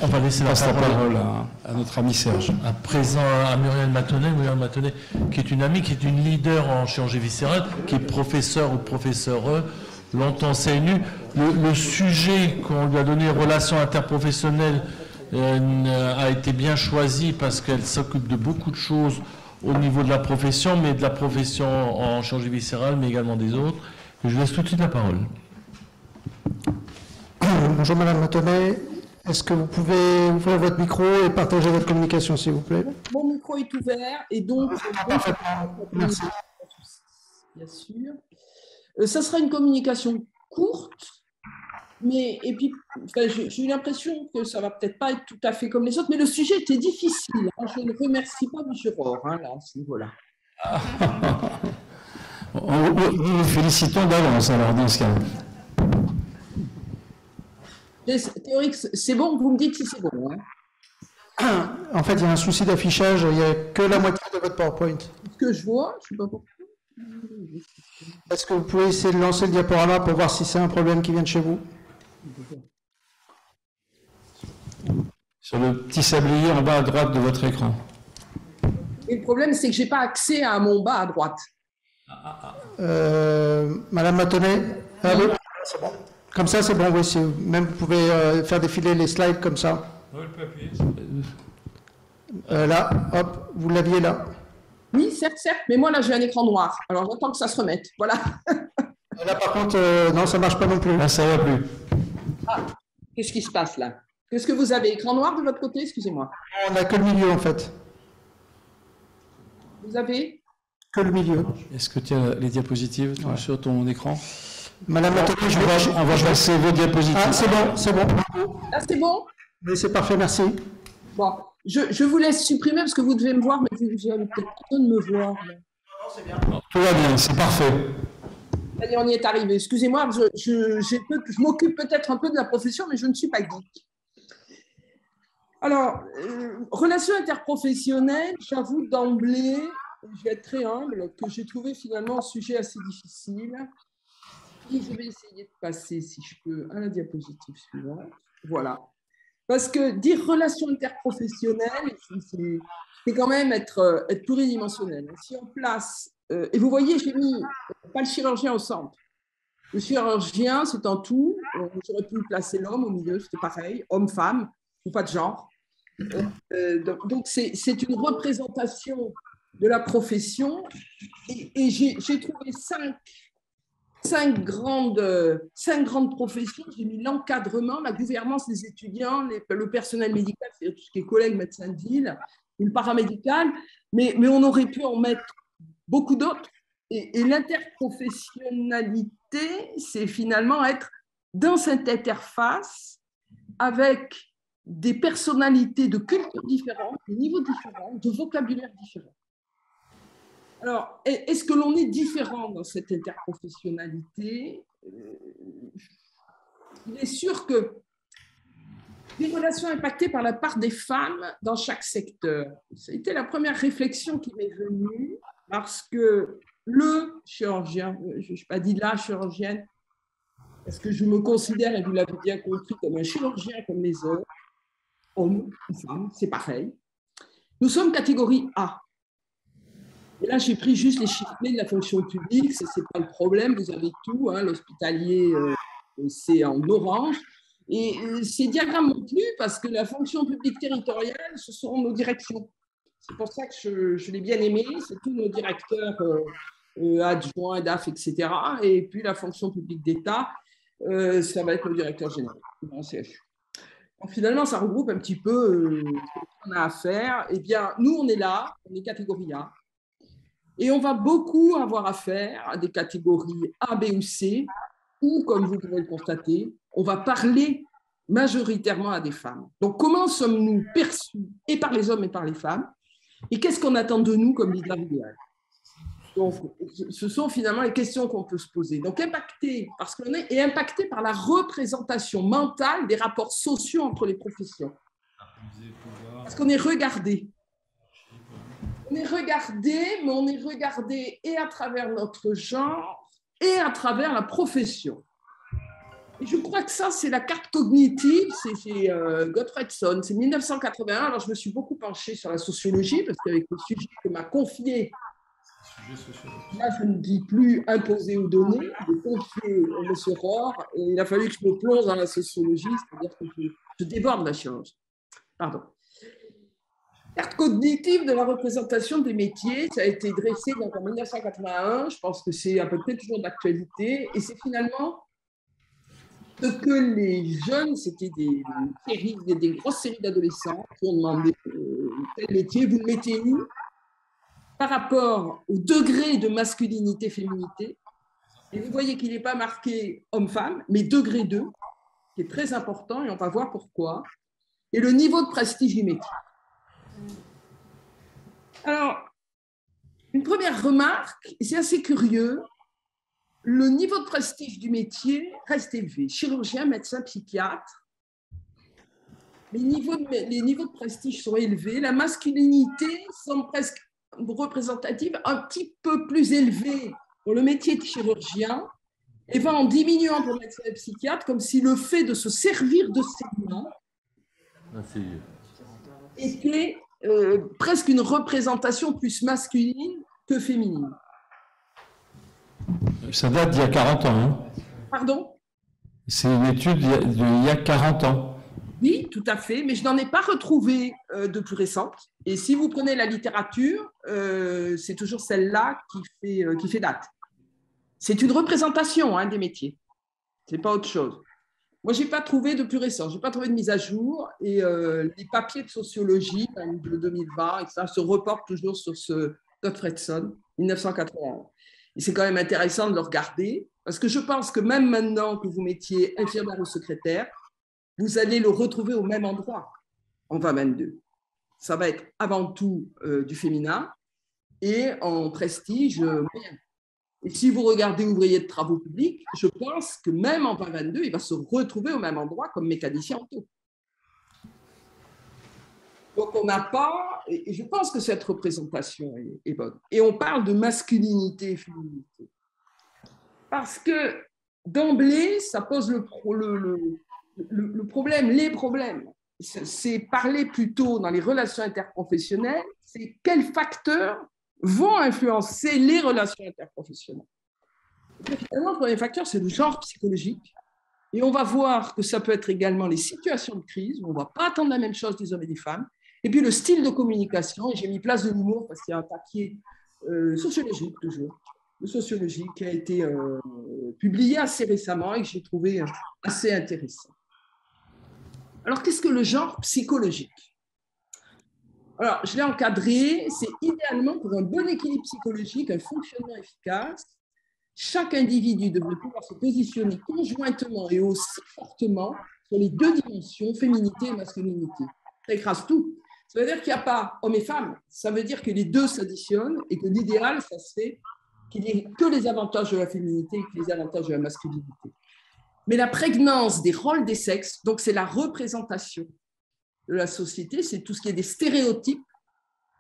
On va laisser la parole à notre ami Serge. À présent, à Muriel Matonnet, qui est une amie, qui est une leader en chirurgie viscérale, qui est professeure ou professeure, longtemps CNU. Le sujet qu'on lui a donné, relations interprofessionnelles, a été bien choisi parce qu'elle s'occupe de beaucoup de choses au niveau de la profession, mais de la profession en chirurgie viscérale, mais également des autres. Et je laisse tout de suite la parole. Bonjour Madame Matonnet. Est-ce que vous pouvez ouvrir votre micro et partager votre communication, s'il vous plaît? Mon micro est ouvert et donc... Merci. Bien sûr. Ça sera une communication courte, mais et puis j'ai eu l'impression que ça va peut-être pas être tout à fait comme les autres, mais le sujet était difficile. Hein. Je ne remercie pas M. Rohr, hein, là, à ce niveau-là. Nous vous félicitons d'avance, alors, dans ce cas. Théorique, c'est bon, vous me dites si c'est bon. Hein. En fait, il y a un souci d'affichage, il n'y a que la moitié de votre PowerPoint. Ce que je vois, je ne sais pas pourquoi. Est-ce que vous pouvez essayer de lancer le diaporama pour voir si c'est un problème qui vient de chez vous? Sur le petit sablier en bas à droite de votre écran. Et le problème, c'est que je n'ai pas accès à mon bas à droite. Madame Matonnet, c'est bon. Comme ça, c'est bon, oui. Même vous pouvez faire défiler les slides comme ça. Oui, le papier. Là, hop, vous l'aviez là. Oui, certes, mais moi, là, j'ai un écran noir. Alors, j'attends que ça se remette. Voilà. Là, par contre, non, ça ne marche pas non plus. Là, ça ne va plus. Ah, qu'est-ce qui se passe là? Qu'est-ce que vous avez? Écran noir de votre côté? Excusez-moi. On n'a que le milieu, en fait. Vous avez? Que le milieu. Est-ce que tu as les diapositives sur ton écran? Madame Matonnet, on va passer vos diapositives. Ah, c'est bon, c'est bon. Là, c'est bon? Oui, c'est parfait, merci. Bon, je vous laisse supprimer parce que vous devez me voir, mais vous n'avez peut-être pas besoin de me voir. Non, c'est bien. Tout va bien, c'est parfait. Allez, on y est arrivé. Excusez-moi, je m'occupe peut-être un peu de la profession, mais je ne suis pas geek. Alors, relations interprofessionnelles, j'avoue d'emblée, je vais être très humble, que j'ai trouvé finalement un sujet assez difficile. Et je vais essayer de passer, si je peux, à la diapositive suivante. Voilà. Parce que dire relations interprofessionnelles, c'est quand même être pluridimensionnel. Si on place, et vous voyez, j'ai mis pas le chirurgien au centre. Le chirurgien, c'est un tout. J'aurais pu placer l'homme au milieu, c'était pareil, homme-femme, ou pas de genre. Donc, c'est une représentation de la profession. Et j'ai trouvé cinq grandes professions. J'ai mis l'encadrement, la gouvernance des étudiants, le personnel médical, c'est-à-dire tout ce qui est collègues, médecins de ville, le paramédical, mais on aurait pu en mettre beaucoup d'autres. Et l'interprofessionnalité, c'est finalement être dans cette interface avec des personnalités de cultures différentes, de niveaux différents, de vocabulaire différents. Alors, est-ce que l'on est différent dans cette interprofessionnalité? Il est sûr que les relations impactées par la part des femmes dans chaque secteur. C'était la première réflexion qui m'est venue parce que le chirurgien, je n'ai pas dit la chirurgienne, parce que je me considère, et vous l'avez bien compris, comme un chirurgien comme les autres, hommes ou femmes, c'est pareil. Nous sommes catégorie A. Et là, j'ai pris juste les chiffres clés de la fonction publique, ce n'est pas le problème, vous avez tout, hein, l'hospitalier, c'est en orange. Et ces diagrammes non plus, parce que la fonction publique territoriale, ce seront nos directions. C'est pour ça que je l'ai bien aimé, c'est tous nos directeurs adjoints, DAF, etc. Et puis la fonction publique d'État, ça va être le directeur général, en CHU. Donc, finalement, ça regroupe un petit peu ce qu'on a à faire. Eh bien, nous, on est là, on est catégorie A. Et on va beaucoup avoir affaire à des catégories A, B ou C, où, comme vous pouvez le constater, on va parler majoritairement à des femmes. Donc, comment sommes-nous perçus et par les hommes et par les femmes? Et qu'est-ce qu'on attend de nous comme leader idéal? Donc, ce sont finalement les questions qu'on peut se poser. Donc, impacté, parce qu'on est impacté par la représentation mentale des rapports sociaux entre les professions. Parce qu'on est regardé. On est regardé, mais on est regardé et à travers notre genre et à travers la profession. Et je crois que ça, c'est la carte cognitive, c'est Gottfredson, c'est 1981. Alors, je me suis beaucoup penchée sur la sociologie, parce qu'avec le sujet que m'a confié, là, je ne dis plus imposer ou donner, de confier M. Rohr, et il a fallu que je me plonge dans la sociologie, c'est-à-dire que je déborde la chirurgie. Pardon. Carte cognitive de la représentation des métiers, ça a été dressé donc en 1981, je pense que c'est à peu près toujours d'actualité, et c'est finalement ce que les jeunes, c'était des grosses séries d'adolescents qui ont demandé tel métier, vous le mettez où par rapport au degré de masculinité, féminité. Et vous voyez qu'il n'est pas marqué homme-femme, mais degré 2, qui est très important, et on va voir pourquoi. Et le niveau de prestige du métier. Alors, une première remarque, et c'est assez curieux, le niveau de prestige du métier reste élevé. Chirurgien, médecin, psychiatre, les niveaux de prestige sont élevés. La masculinité semble presque représentative, un petit peu plus élevée pour le métier de chirurgien et va en diminuant pour le médecin et psychiatre, comme si le fait de se servir de ses mains était presque une représentation plus masculine que féminine. Ça date d'il y a 40 ans. Hein. Pardon? C'est une étude d'il y a 40 ans. Oui, tout à fait, mais je n'en ai pas retrouvé de plus récente. Et si vous prenez la littérature, c'est toujours celle-là qui fait date. C'est une représentation des métiers. Ce n'est pas autre chose. Moi, je n'ai pas trouvé de plus récent, je n'ai pas trouvé de mise à jour. Et les papiers de sociologie, de 2020, et ça, se reportent toujours sur ce Gottfredson, 1981. Et c'est quand même intéressant de le regarder, parce que je pense que même maintenant que vous mettiez infirmière ou secrétaire, vous allez le retrouver au même endroit en 2022. Ça va être avant tout du féminin et en prestige moyen. Et si vous regardez ouvrier de travaux publics, je pense que même en 2022, il va se retrouver au même endroit comme mécanicien auto. Donc on n'a pas, et je pense que cette représentation est bonne. Et on parle de masculinité et féminité. Parce que d'emblée, ça pose le problème, les problèmes. C'est parler plutôt dans les relations interprofessionnelles, c'est quels facteurs vont influencer les relations interprofessionnelles. Et finalement, le premier facteur, c'est le genre psychologique. Et on va voir que ça peut être également les situations de crise, où on ne va pas attendre la même chose des hommes et des femmes. Et puis le style de communication, et j'ai mis place de l'humour parce qu'il y a un papier sociologique toujours, de sociologie qui a été publié assez récemment et que j'ai trouvé assez intéressant. Alors, qu'est-ce que le genre psychologique? Alors, je l'ai encadré, c'est idéalement pour un bon équilibre psychologique, un fonctionnement efficace, chaque individu devrait pouvoir se positionner conjointement et aussi fortement sur les deux dimensions, féminité et masculinité. Ça écrase tout. Ça veut dire qu'il n'y a pas homme et femme, ça veut dire que les deux s'additionnent et que l'idéal, ça serait qu'il n'y ait que les avantages de la féminité et que les avantages de la masculinité. Mais la prégnance des rôles des sexes, donc c'est la représentation de la société, c'est tout ce qui est des stéréotypes,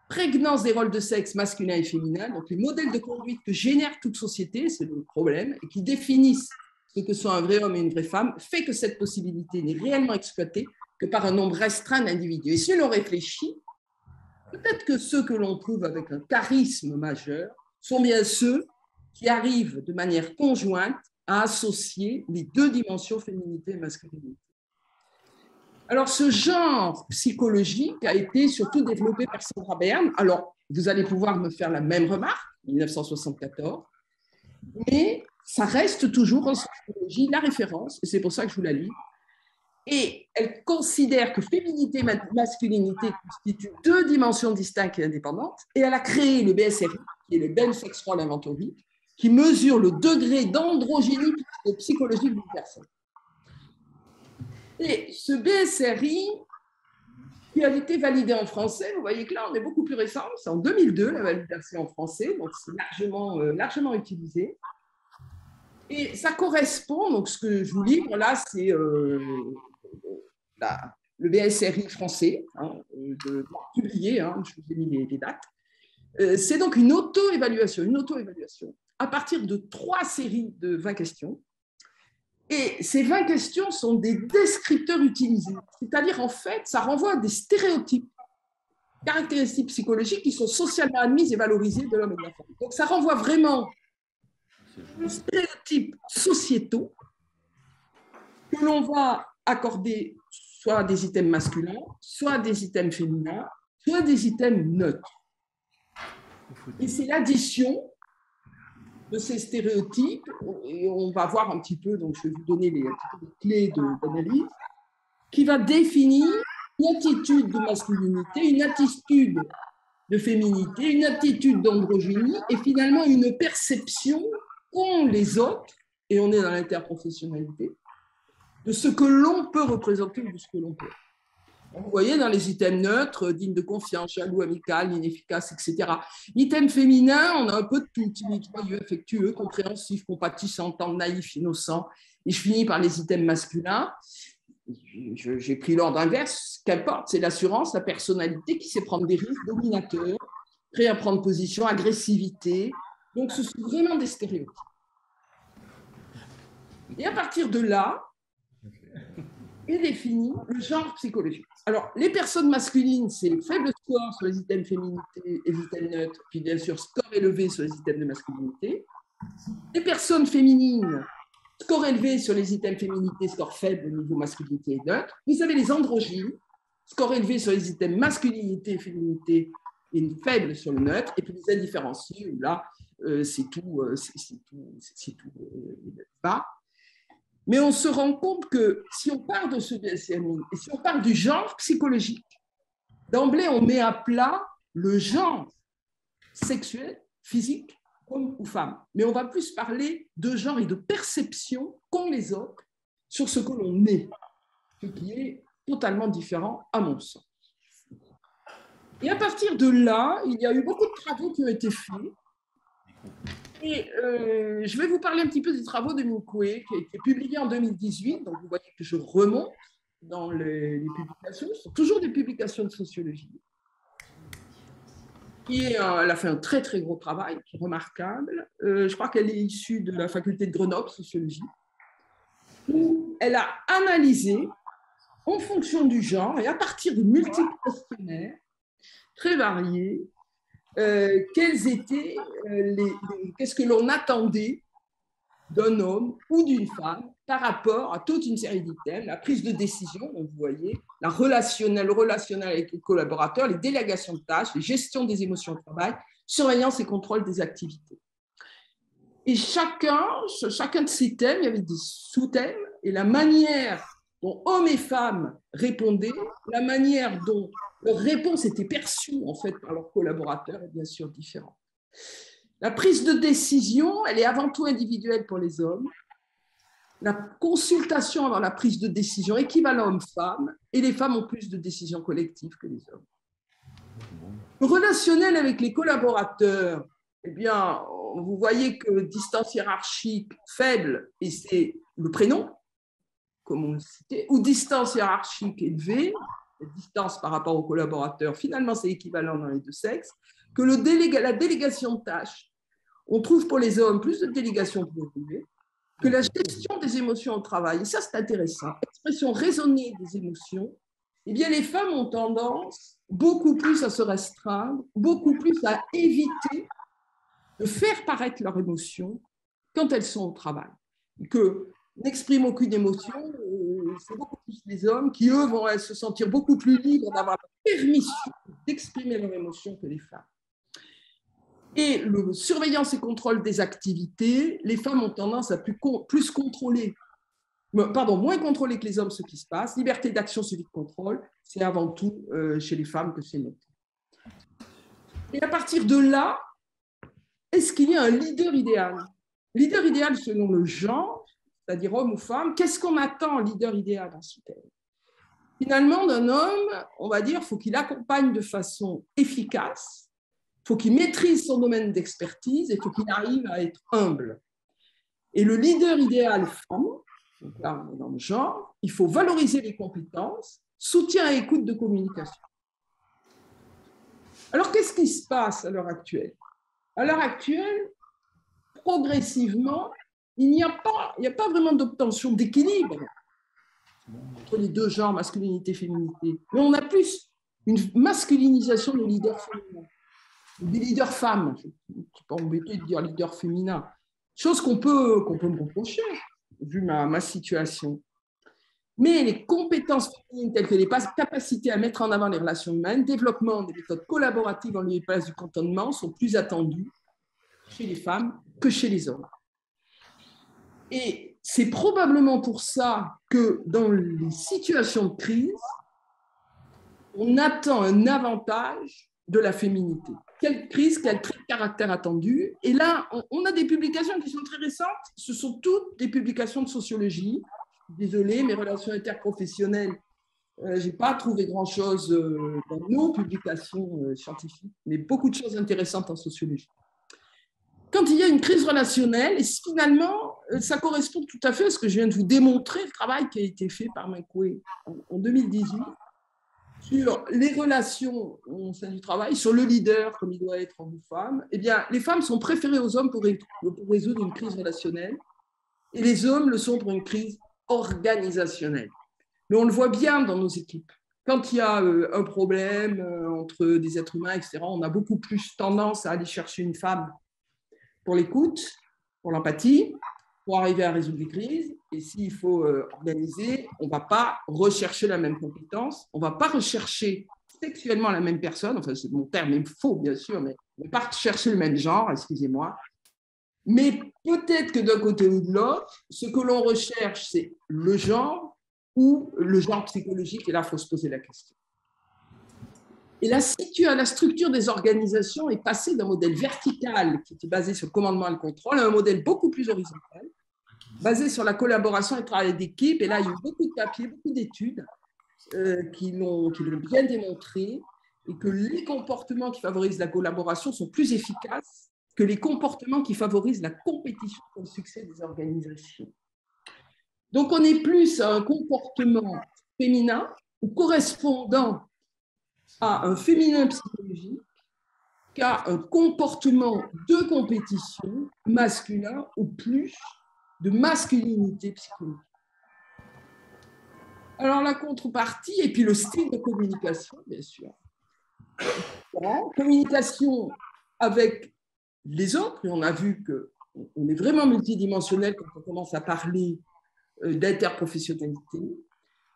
prégnance des rôles de sexe masculin et féminin, donc les modèles de conduite que génère toute société, c'est le problème, et qui définissent ce que sont un vrai homme et une vraie femme, fait que cette possibilité n'est réellement exploitée que par un nombre restreint d'individus. Et si l'on réfléchit, peut-être que ceux que l'on trouve avec un charisme majeur sont bien ceux qui arrivent de manière conjointe à associer les deux dimensions féminité et masculinité. Alors, ce genre psychologique a été surtout développé par Sandra Bern. Alors, vous allez pouvoir me faire la même remarque, 1974, mais ça reste toujours en sociologie la référence, et c'est pour ça que je vous la lis. Et elle considère que féminité et masculinité constituent deux dimensions distinctes et indépendantes, et elle a créé le BSRI, qui est le Ben Sex Role Inventory, qui mesure le degré d'androgynie psychologique d'une personne. Et ce BSRI, qui a été validé en français, vous voyez que là, on est beaucoup plus récent, c'est en 2002, la validation en français, donc c'est largement utilisé. Et ça correspond, donc ce que je vous livre là, c'est le BSRI français, publié, je vous ai mis les dates. C'est donc une auto-évaluation à partir de 3 séries de 20 questions. Et ces 20 questions sont des descripteurs utilisés. C'est-à-dire, en fait, ça renvoie à des stéréotypes, caractéristiques psychologiques qui sont socialement admises et valorisées de l'homme et de la femme. Donc, ça renvoie vraiment aux stéréotypes sociétaux que l'on va accorder soit à des items masculins, soit à des items féminins, soit à des items neutres. Et c'est l'addition de ces stéréotypes, et on va voir un petit peu, donc je vais vous donner les clés d'analyse, qui va définir une attitude de masculinité, une attitude de féminité, une attitude d'androgynie, et finalement une perception qu'ont les autres, et on est dans l'interprofessionnalité, de ce que l'on peut représenter ou de ce que l'on peut. Vous voyez, dans les items neutres, digne de confiance, jaloux, amical, inefficace, etc. Item féminin, on a un peu de tout, timide, joyeux, affectueux, compréhensif, compatissant, tendre, naïf, innocent. Et je finis par les items masculins. J'ai pris l'ordre inverse, qu'importe, c'est l'assurance, la personnalité qui sait prendre des risques, dominateur, prêt à prendre position, agressivité. Donc, ce sont vraiment des stéréotypes. Et à partir de là, est défini le genre psychologique. Alors, les personnes masculines, c'est faible score sur les items féminité et les items neutres, puis bien sûr, score élevé sur les items de masculinité. Les personnes féminines, score élevé sur les items féminité, score faible au niveau masculinité et neutre. Vous avez les androgynes, score élevé sur les items masculinité et féminité et faible sur le neutre. Et puis les indifférenciés, où là, c'est tout bas. Mais on se rend compte que si on part de ce DSM et si on part du genre psychologique, d'emblée, on met à plat le genre sexuel, physique, homme ou femme. Mais on va plus parler de genre et de perception qu'ont les autres sur ce que l'on est, ce qui est totalement différent à mon sens. Et à partir de là, il y a eu beaucoup de travaux qui ont été faits. Et je vais vous parler un petit peu des travaux de Minkwe, qui a été publié en 2018. Donc, vous voyez que je remonte dans les publications. Ce sont toujours des publications de sociologie. Elle a fait un très, très gros travail, qui est remarquable. Je crois qu'elle est issue de la faculté de Grenoble, sociologie, où elle a analysé, en fonction du genre, et à partir de multiples questionnaires très variés, qu'est-ce que l'on attendait d'un homme ou d'une femme par rapport à toute une série d'items, la prise de décision, donc vous voyez, le relationnel avec les collaborateurs, les délégations de tâches, les gestions des émotions au travail, surveillance et contrôle des activités. Et chacun de ces thèmes, il y avait des sous-thèmes, et la manière dont hommes et femmes répondaient, la manière dont leur réponse était perçue en fait par leurs collaborateurs est bien sûr différente. La prise de décision, elle est avant tout individuelle pour les hommes. La consultation avant la prise de décision équivalent homme-femme, et les femmes ont plus de décisions collectives que les hommes. Le relationnel avec les collaborateurs, eh bien, vous voyez que distance hiérarchique faible, et c'est le prénom, comme on le citait, ou distance hiérarchique élevée, la distance par rapport aux collaborateurs, finalement c'est équivalent dans les deux sexes, que la délégation de tâches, on trouve pour les hommes plus de délégation pour les femmes, que la gestion des émotions au travail, et ça c'est intéressant, expression raisonnée des émotions, eh bien les femmes ont tendance beaucoup plus à se restreindre, beaucoup plus à éviter de faire paraître leurs émotions quand elles sont au travail. Que n'expriment aucune émotion, c'est beaucoup plus les hommes qui, eux, vont se sentir beaucoup plus libres d'avoir la permission d'exprimer leurs émotions que les femmes. Et le surveillance et contrôle des activités, les femmes ont tendance à plus contrôler, moins contrôler que les hommes ce qui se passe. Liberté d'action suivie de contrôle, c'est avant tout chez les femmes que c'est noté. Et à partir de là, est-ce qu'il y a un leader idéal? Leader idéal selon le genre, c'est-à-dire homme ou femme, qu'est-ce qu'on attend en leader idéal dans ce thème? Finalement, d'un homme, on va dire, il faut qu'il accompagne de façon efficace, il faut qu'il maîtrise son domaine d'expertise et il faut qu'il arrive à être humble. Et le leader idéal femme, donc là on est dans le genre, il faut valoriser les compétences, soutien et écoute de communication. Alors qu'est-ce qui se passe à l'heure actuelle? À l'heure actuelle, progressivement, il n'y a pas vraiment d'obtention d'équilibre entre les deux genres, masculinité et féminité. Mais on a plus une masculinisation des leaders féminins, des leaders femmes. Je ne suis pas embêtée de dire leader féminin. Chose qu'on peut me reprocher, vu ma situation. Mais les compétences féminines telles que les capacités à mettre en avant les relations humaines, développement des méthodes collaboratives en lieu et place du cantonnement sont plus attendues chez les femmes que chez les hommes. Et c'est probablement pour ça que dans les situations de crise, on attend un avantage de la féminité. Quelle crise, quel trait de caractère attendu. Et là, on a des publications qui sont très récentes. Ce sont toutes des publications de sociologie. Désolée, mes relations interprofessionnelles, je n'ai pas trouvé grand-chose dans nos publications scientifiques, mais beaucoup de choses intéressantes en sociologie. Quand il y a une crise relationnelle, et finalement, ça correspond tout à fait à ce que je viens de vous démontrer, le travail qui a été fait par McQuay en 2018, sur les relations au sein du travail, sur le leader, comme il doit être en femme, eh bien, les femmes sont préférées aux hommes pour résoudre une crise relationnelle, et les hommes le sont pour une crise organisationnelle. Mais on le voit bien dans nos équipes. Quand il y a un problème entre des êtres humains, etc., on a beaucoup plus tendance à aller chercher une femme pour l'écoute, pour l'empathie, pour arriver à résoudre les crises. Et s'il faut organiser, on ne va pas rechercher la même compétence, on ne va pas rechercher sexuellement la même personne, enfin, c'est mon terme est faux, bien sûr, mais on ne va pas chercher le même genre, excusez-moi. Mais peut-être que d'un côté ou de l'autre, ce que l'on recherche, c'est le genre ou le genre psychologique, et là, il faut se poser la question. Et la structure des organisations est passée d'un modèle vertical qui était basé sur le commandement et le contrôle à un modèle beaucoup plus horizontal, basé sur la collaboration et le travail d'équipe. Et là, il y a eu beaucoup de papiers, beaucoup d'études qui l'ont bien démontré, et que les comportements qui favorisent la collaboration sont plus efficaces que les comportements qui favorisent la compétition pour le succès des organisations. Donc, on est plus à un comportement féminin ou correspondant à un féminin psychologique qu'à un comportement de compétition masculin ou plus de masculinité psychologique. Alors, la contrepartie, et puis le style de communication, bien sûr. Communication avec les autres, et on a vu qu'on est vraiment multidimensionnel quand on commence à parler d'interprofessionnalité,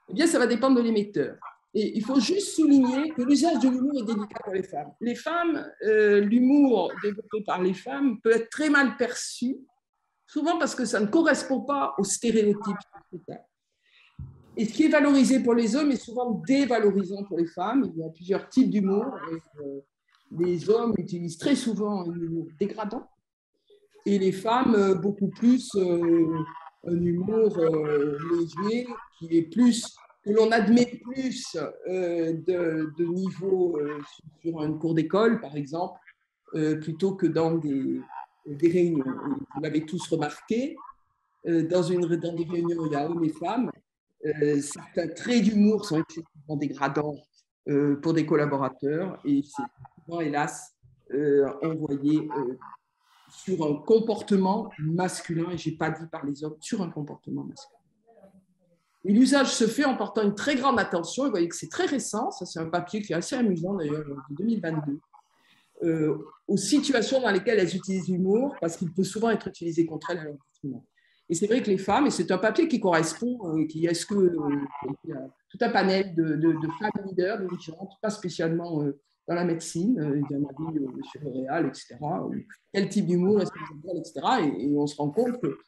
eh bien, ça va dépendre de l'émetteur. Et il faut juste souligner que l'usage de l'humour est délicat pour les femmes. Les femmes, l'humour développé par les femmes peut être très mal perçu, souvent parce que ça ne correspond pas aux stéréotypes. Et ce qui est valorisé pour les hommes est souvent dévalorisant pour les femmes. Il y a plusieurs types d'humour. Les hommes utilisent très souvent un humour dégradant et les femmes beaucoup plus un humour léger qui est plus, que l'on admet plus de niveau sur une cour d'école, par exemple, plutôt que dans des réunions. Vous l'avez tous remarqué, dans des réunions où il y a hommes et femmes, certains traits d'humour sont excessivement dégradants pour des collaborateurs, et c'est souvent, hélas, envoyé sur un comportement masculin, et je n'ai pas dit par les hommes, sur un comportement masculin. Et l'usage se fait en portant une très grande attention, et vous voyez que c'est très récent, ça c'est un papier qui est assez amusant d'ailleurs, de 2022, aux situations dans lesquelles elles utilisent l'humour, parce qu'il peut souvent être utilisé contre elles à leur détriment. Et c'est vrai que les femmes, et c'est un papier qui correspond, il y a tout un panel de femmes leaders, dirigeantes, pas spécialement dans la médecine, il y en a dit sur L'Oréal, etc. Quel type d'humour est-ce que vous avez, etc. Et on se rend compte que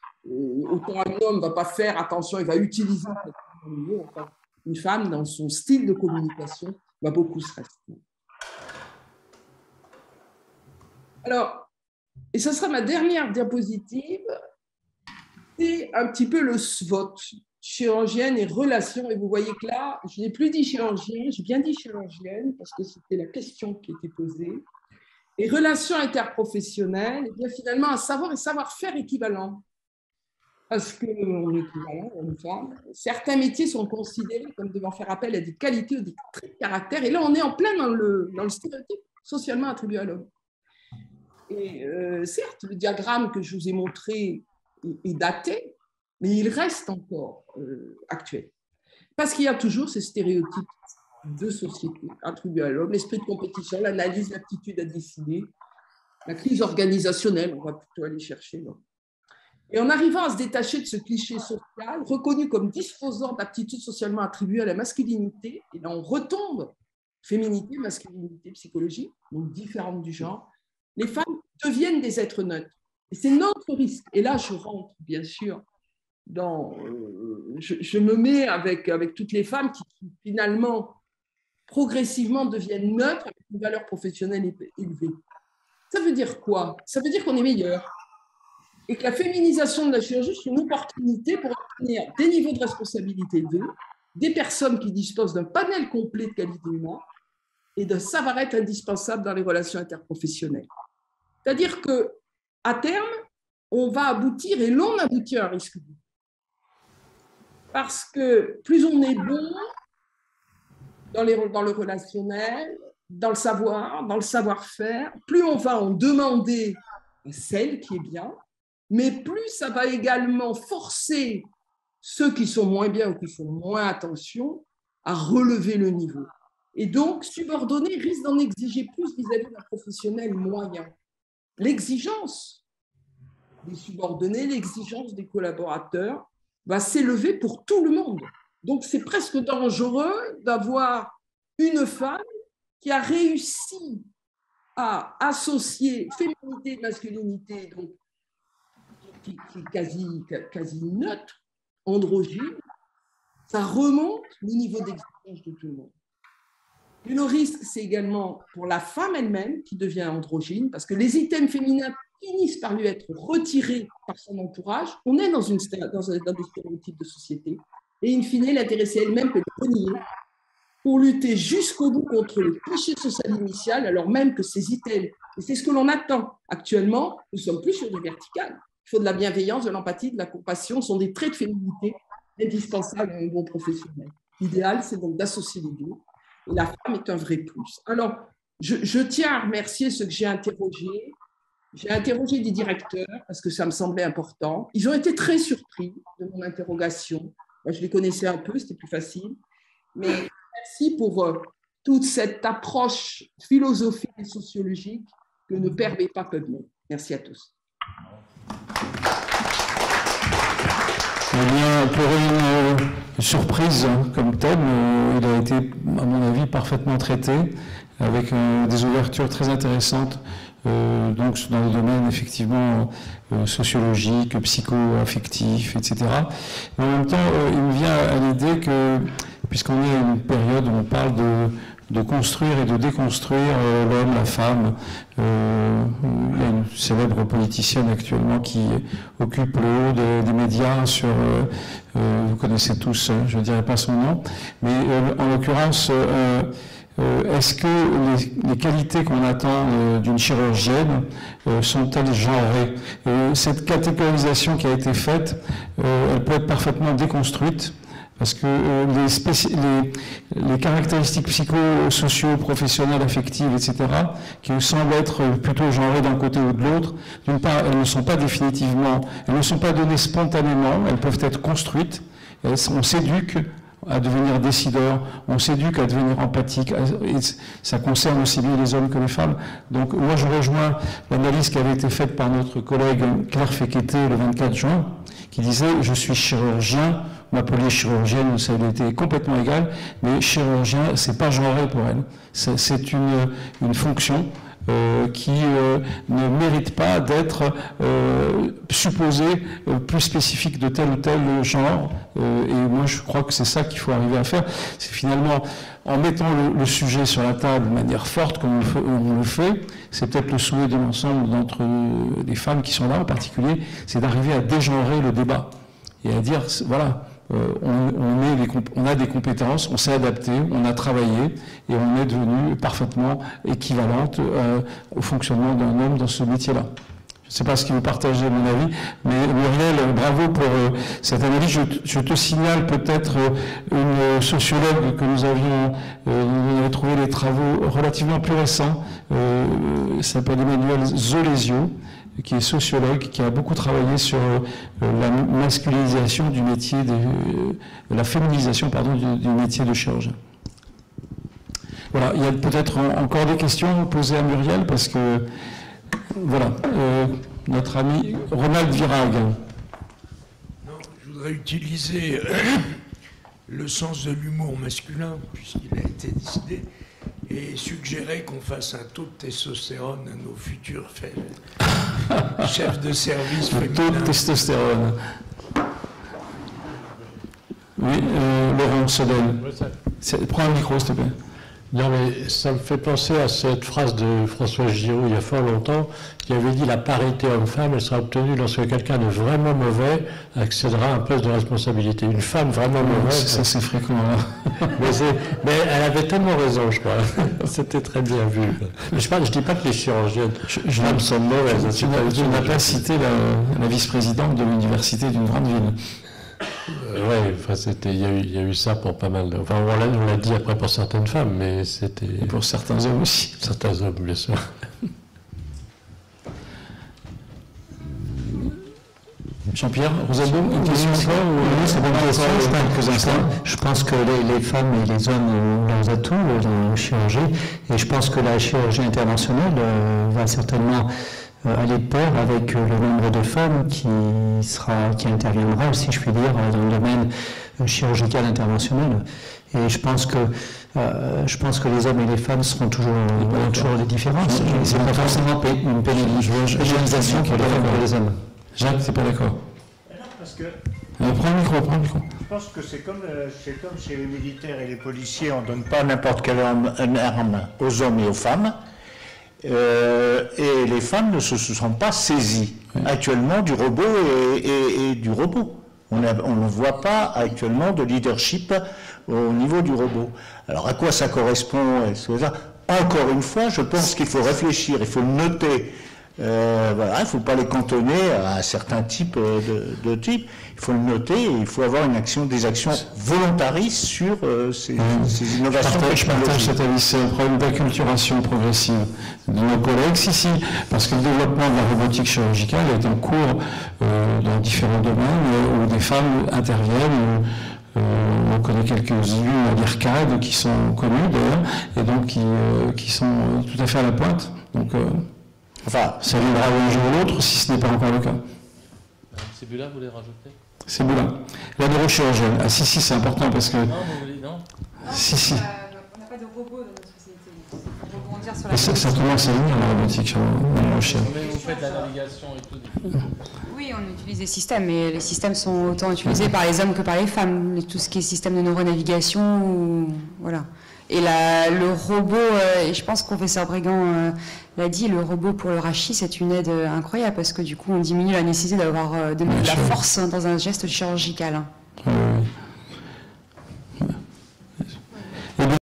autant un homme ne va pas faire attention, il va utiliser l'humour, enfin, une femme, dans son style de communication, va beaucoup se restreindre. Alors, et ce sera ma dernière diapositive, c'est un petit peu le SWOT, chirurgienne et relations. Et vous voyez que là, je n'ai plus dit chirurgien, j'ai bien dit chirurgienne, parce que c'était la question qui était posée. Et relations interprofessionnelles, et bien finalement, un savoir et savoir-faire équivalent. Parce qu'on est équivalent, on est femme. Certains métiers sont considérés comme devant faire appel à des qualités ou des traits de caractère. Et là, on est en plein dans le stéréotype socialement attribué à l'homme. Et certes, le diagramme que je vous ai montré est daté, mais il reste encore actuel. Parce qu'il y a toujours ces stéréotypes de société attribués à l'homme, l'esprit de compétition, l'analyse, l'aptitude à décider, la crise organisationnelle, on va plutôt aller chercher. Non. Et en arrivant à se détacher de ce cliché social, reconnu comme disposant d'aptitudes socialement attribuées à la masculinité, et là on retombe, féminité, masculinité, psychologie, donc différentes du genre, les femmes deviennent des êtres neutres. Et c'est notre risque. Et là, je rentre, bien sûr, je me mets avec toutes les femmes qui finalement, progressivement deviennent neutres avec une valeur professionnelle élevée. Ça veut dire quoi? Ça veut dire qu'on est meilleur. Et que la féminisation de la chirurgie, c'est une opportunité pour obtenir des niveaux de responsabilité élevés, des personnes qui disposent d'un panel complet de qualités humaines et de savoir-être indispensable dans les relations interprofessionnelles. C'est-à-dire qu'à terme, on va aboutir, et l'on aboutit à un risque. Parce que plus on est bon dans le relationnel, dans le savoir, dans le savoir-faire, plus on va en demander celle qui est bien, mais plus ça va également forcer ceux qui sont moins bien ou qui font moins attention à relever le niveau. Et donc, subordonner risque d'en exiger plus vis-à-vis d'un professionnel moyen. L'exigence des subordonnés, l'exigence des collaborateurs va s'élever pour tout le monde. Donc, c'est presque dangereux d'avoir une femme qui a réussi à associer féminité et masculinité, donc, qui est quasi neutre, androgyne. Ça remonte le niveau d'exigence de tout le monde. Et le risque, c'est également pour la femme elle-même qui devient androgyne, parce que les items féminins finissent par lui être retirés par son entourage. On est dans des stéréotypes de société. Et in fine, l'intéressée elle-même peut le renier pour lutter jusqu'au bout contre le cliché social initial, alors même que ces items, et c'est ce que l'on attend actuellement, nous ne sommes plus sur du vertical. Il faut de la bienveillance, de l'empathie, de la compassion, sont des traits de féminité indispensables à un bon professionnel. L'idéal, c'est donc d'associer les deux. Et la femme est un vrai plus. Alors, je tiens à remercier ceux que j'ai interrogés. J'ai interrogé des directeurs parce que ça me semblait important. Ils ont été très surpris de mon interrogation. Moi, je les connaissais un peu, c'était plus facile. Mais merci pour toute cette approche philosophique et sociologique que ne permet pas PubMed. Merci à tous. Eh bien, pour une surprise comme thème, il a été, à mon avis, parfaitement traité, avec des ouvertures très intéressantes, donc dans le domaine effectivement sociologique, psycho-affectif, etc. Mais en même temps, il me vient à l'idée que, puisqu'on est à une période où on parle de construire et de déconstruire l'homme, la femme. Il y a une célèbre politicienne actuellement qui occupe le haut des médias sur, vous connaissez tous, je ne dirai pas son nom, mais en l'occurrence, est-ce que les qualités qu'on attend d'une chirurgienne sont-elles genrées? Cette catégorisation qui a été faite, elle peut être parfaitement déconstruite. Parce que les caractéristiques psychosociaux, professionnelles, affectives, etc., qui semblent être plutôt genrées d'un côté ou de l'autre, d'une part, elles ne sont pas définitivement, elles ne sont pas données spontanément, elles peuvent être construites. On s'éduque à devenir décideur, on s'éduque à devenir empathique, et ça concerne aussi bien les hommes que les femmes. Donc moi je rejoins l'analyse qui avait été faite par notre collègue Claire Fekete le 24 juin, qui disait « Je suis chirurgien », m'appeler chirurgienne, ça lui était complètement égal, mais chirurgien, c'est pas genré pour elle. C'est une fonction qui ne mérite pas d'être supposée plus spécifique de tel ou tel genre. Et moi, je crois que c'est ça qu'il faut arriver à faire. C'est finalement, en mettant le sujet sur la table de manière forte, comme on le fait, c'est peut-être le souhait de l'ensemble d'entre les femmes qui sont là en particulier, c'est d'arriver à dégenrer le débat et à dire, voilà, on a des compétences, on s'est adapté, on a travaillé et on est devenu parfaitement équivalente au fonctionnement d'un homme dans ce métier-là. Je ne sais pas ce que vous partagez, mon avis, mais Muriel, bravo pour cette analyse. Je te signale peut-être une sociologue que nous avions, on avait trouvé les travaux relativement plus récents, s'appelle Emmanuel Zolesio, qui est sociologue, qui a beaucoup travaillé sur la masculinisation du métier, la féminisation, pardon, du métier de chirurgien. Voilà, il y a peut-être encore des questions posées à Muriel, parce que, voilà, notre ami Ronald Virag. Non, je voudrais utiliser le sens de l'humour masculin, puisqu'il a été décidé, et suggérer qu'on fasse un taux de testostérone à nos futurs chefs de service féminins. Taux de testostérone. Oui, Laurent Sodel. Prends un micro, s'il te plaît. Non, mais ça me fait penser à cette phrase de François Giraud, il y a fort longtemps, qui avait dit « La parité homme-femme, elle sera obtenue lorsque quelqu'un de vraiment mauvais accédera à un poste de responsabilité. » Une femme vraiment mauvaise... Ça, c'est fréquent, là. mais elle avait tellement raison, je crois. C'était très bien vu. Mais je dis pas que les chirurgiennes femmes sont mauvaises. Tu n'as pas cité la vice-présidente de l'université d'une grande ville. Oui, enfin, il y a eu ça pour pas mal. Enfin, on l'a dit après pour certaines femmes, mais c'était. Et pour certains hommes aussi. Certains hommes, bien sûr. Jean-Pierre, Rosaldo, une question encore Oui, c'est une question. Je pense que les femmes et les hommes ont leurs atouts dans la chirurgie, et je pense que la chirurgie interventionnelle va certainement aller de pair avec le nombre de femmes qui interviendra, si je puis dire, dans le domaine chirurgical interventionnel. Et je pense que les hommes et les femmes auront toujours des différences. C'est pas forcément une pénalisation pour les femmes et les hommes. Jacques, tu n'es pas d'accord? Non, parce que prends le micro. je pense que c'est comme chez les militaires et les policiers, on ne donne pas n'importe quelle arme aux hommes et aux femmes. Et les femmes ne se sont pas saisies actuellement du robot et du robot. On ne voit pas actuellement de leadership au niveau du robot. Alors à quoi ça correspond? Encore une fois, je pense qu'il faut réfléchir, il faut le noter. Voilà, il ne faut pas les cantonner à certains types de types. Il faut le noter et il faut avoir des actions volontaristes sur ces innovations. Je partage cet avis, c'est un problème d'acculturation progressive de nos collègues. Si, parce que le développement de la robotique chirurgicale est en cours dans différents domaines où des femmes interviennent. On connaît quelques-unes à l'IRCAD qui sont connues d'ailleurs, et donc qui sont tout à fait à la pointe. Donc, enfin, ça viendra un jour ou l'autre si ce n'est pas encore le cas. C'est Bula, vous voulez rajouter? C'est Bula. La neurochirurgienne. Ah si, c'est important parce que... Non, vous voulez, non? Si. On n'a pas de robot dans notre société. Pour rebondir sur la Ça commence à venir la robotique neurochirurgienne. Mais vous faites la navigation et tout. Oui, on utilise des systèmes, mais les systèmes sont autant utilisés par les hommes que par les femmes. Tout ce qui est système de neuronavigation, voilà. Et le robot, et je pense que professeur Brégan l'a dit, le robot pour le rachis, c'est une aide incroyable parce que du coup, on diminue la nécessité d'avoir de la force dans un geste chirurgical. Oui.